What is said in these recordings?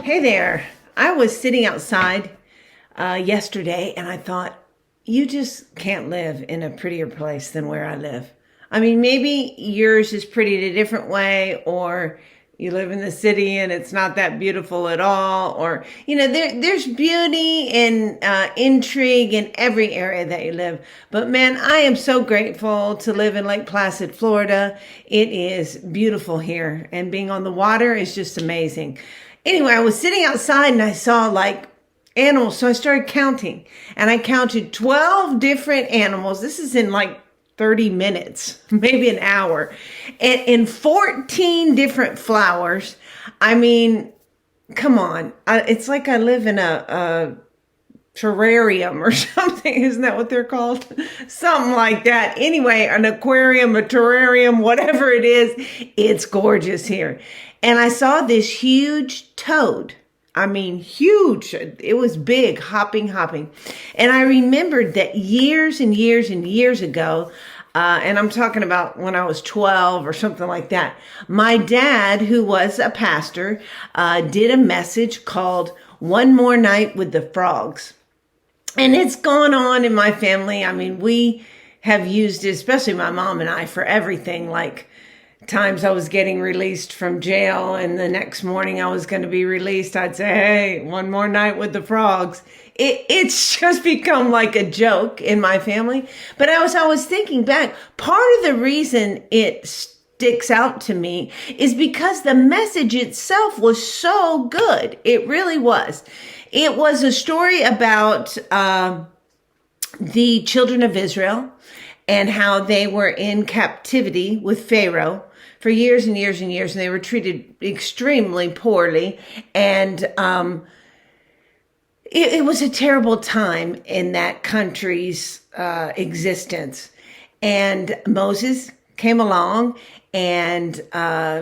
Hey there. I was sitting outside yesterday and I thought, you just can't live in a prettier place than where I live. I mean, maybe yours is pretty in a different way, or you live in the city and it's not that beautiful at all, or, there's beauty and intrigue in every area that you live. But man, I am so grateful to live in Lake Placid, Florida. It is beautiful here, and being on the water is just amazing. Anyway, I was sitting outside and I saw animals. So I started counting, and I counted 12 different animals. This is in 30 minutes, maybe an hour, and in 14 different flowers. I mean, come on. It's like I live in a terrarium or something. Isn't that what they're called? Something like that. Anyway, an aquarium, a terrarium, whatever it is, it's gorgeous here. And I saw this huge toad. I mean, huge. It was big, hopping. And I remembered that years and years and years ago, and I'm talking about when I was 12 or something like that, my dad, who was a pastor, did a message called One More Night with the Frogs. And it's gone on in my family. I mean, we have used it, especially my mom and I, for everything, like times I was getting released from jail and the next morning I was going to be released. I'd say, hey, one more night with the frogs. It's just become like a joke in my family. But I was thinking back, part of the reason it sticks out to me is because the message itself was so good. It really was. It was a story about the children of Israel and how they were in captivity with Pharaoh for years and years and years, and they were treated extremely poorly. And it was a terrible time in that country's existence. And Moses came along and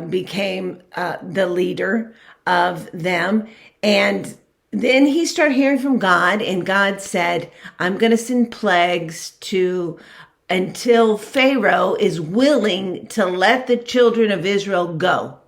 became the leader of them. And then he started hearing from God, and God said, I'm going to send plagues until Pharaoh is willing to let the children of Israel go.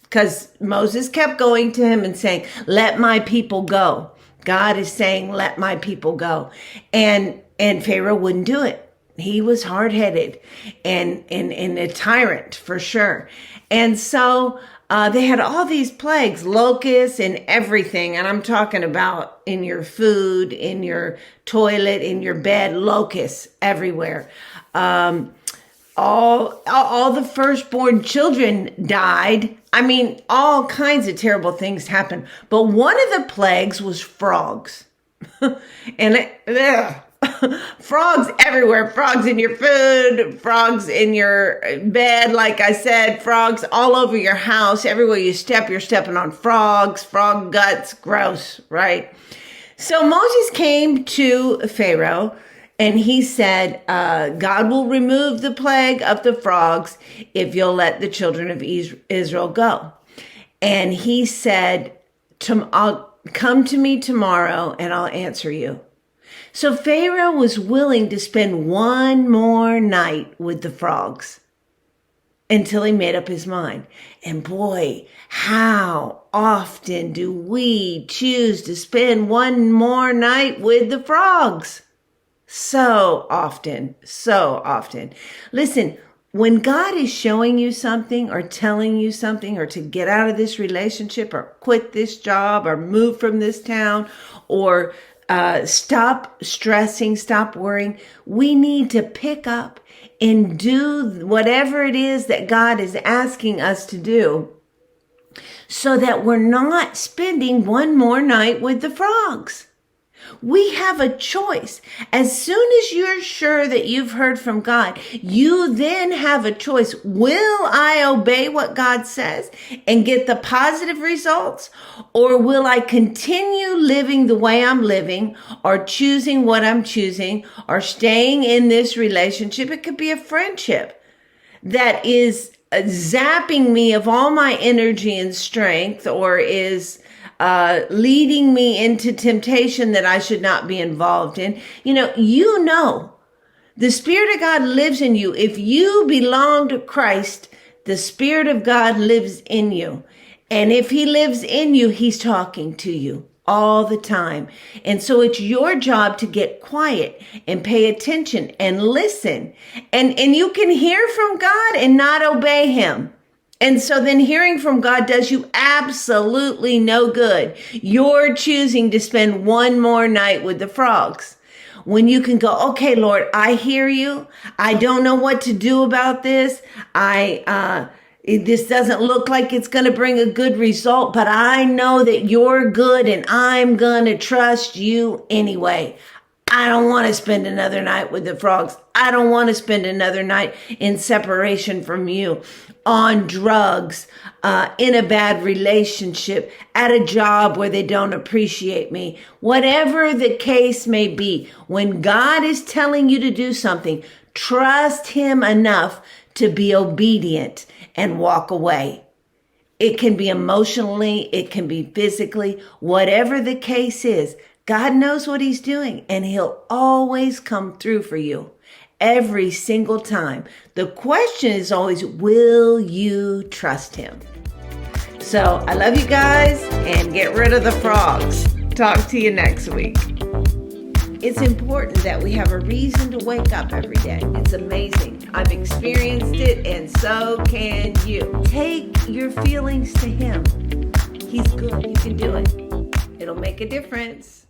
Because Moses kept going to him and saying, let my people go. God is saying, let my people go. And Pharaoh wouldn't do it. He was hard-headed and a tyrant for sure. And so they had all these plagues, locusts and everything. And I'm talking about in your food, in your toilet, in your bed, locusts everywhere. All the firstborn children died. I mean, all kinds of terrible things happened. But one of the plagues was frogs. And frogs everywhere. Frogs in your food, frogs in your bed, like I said, frogs all over your house. Everywhere you step, you're stepping on frogs, frog guts, gross, right? So Moses came to Pharaoh and he said, God will remove the plague of the frogs if you'll let the children of Israel go. And he said, I'll come to me tomorrow and I'll answer you. So Pharaoh was willing to spend one more night with the frogs until he made up his mind. And boy, how often do we choose to spend one more night with the frogs? So often. Listen, when God is showing you something or telling you something, or to get out of this relationship or quit this job or move from this town or stop stressing, stop worrying, we need to pick up and do whatever it is that God is asking us to do so that we're not spending one more night with the frogs. We have a choice. As soon as you're sure that you've heard from God, you then have a choice. Will I obey what God says and get the positive results? Or will I continue living the way I'm living, or choosing what I'm choosing, or staying in this relationship? It could be a friendship that is zapping me of all my energy and strength, or is leading me into temptation that I should not be involved in. The Spirit of God lives in you. If you belong to Christ, the Spirit of God lives in you. And if he lives in you, he's talking to you all the time. And so it's your job to get quiet and pay attention and listen. And you can hear from God and not obey him. And so then hearing from God does you absolutely no good. You're choosing to spend one more night with the frogs. When you can go, okay, Lord, I hear you. I don't know what to do about this. This doesn't look like it's going to bring a good result, but I know that you're good and I'm going to trust you anyway. I don't want to spend another night with the frogs. I don't want to spend another night in separation from you, on drugs, in a bad relationship, at a job where they don't appreciate me. Whatever the case may be, when God is telling you to do something, trust him enough to be obedient and walk away. It can be emotionally, it can be physically, whatever the case is. God knows what he's doing, and he'll always come through for you every single time. The question is always, will you trust him? So I love you guys, and get rid of the frogs. Talk to you next week. It's important that we have a reason to wake up every day. It's amazing. I've experienced it, and so can you. Take your feelings to him. He's good. You can do it. It'll make a difference.